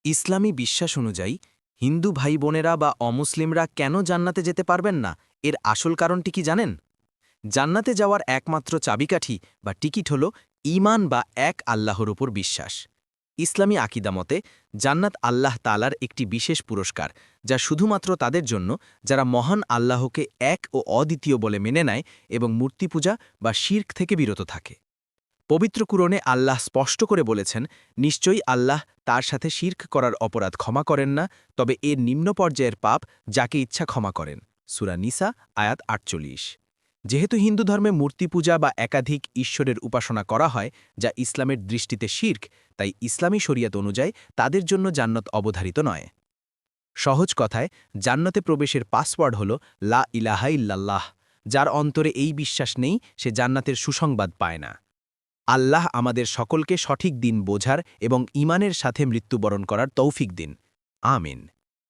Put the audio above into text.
ইসলামী বিশ্বাস অনুযায়ী হিন্দু ভাই বোনেরা বা অমুসলিমরা কেন জান্নাতে যেতে পারবেন না এর আসল কারণটি কি জানেন? জান্নাতে যাওয়ার একমাত্র চাবিকাঠি বা টিকিট হল ঈমান বা এক আল্লাহর উপর বিশ্বাস। ইসলামী আকিদা মতে জান্নাত আল্লাহ তাআলার একটি বিশেষ পুরস্কার, যা শুধুমাত্র তাদের জন্য যারা মহান আল্লাহকে এক ও অদ্বিতীয় বলে মেনে নেয় এবং মূর্তি পূজা বা শিরক থেকে বিরত থাকে। পবিত্র কুরআনে আল্লাহ স্পষ্ট করে বলেছেন, নিশ্চয়ই আল্লাহ তার সাথে শিরক করার অপরাধ ক্ষমা করেন না, তবে এর নিম্ন পর্যায়ের পাপ যাকে ইচ্ছা ক্ষমা করেন। সূরা নিসা আয়াত ৪৮। যেহেতু হিন্দু ধর্মে মূর্তি পূজা বা একাধিক ঈশ্বরের উপাসনা করা হয়, যা ইসলামের দৃষ্টিতে শিরক, তাই ইসলামী শরিয়ত অনুযায়ী তাদের জন্য জান্নাত অবধারিত নয়। সহজ কথায়, জান্নাতে প্রবেশের পাসওয়ার্ড হল লা ইলাহা ইল্লাল্লাহ। যার অন্তরে এই বিশ্বাস নেই, সে জান্নাতের সুসংবাদ পায় না। আল্লাহ আমাদের সকলকে সঠিক দিন বোঝার এবং ঈমানের সাথে মৃত্যুবরণ করার তৌফিক দিন। আমিন।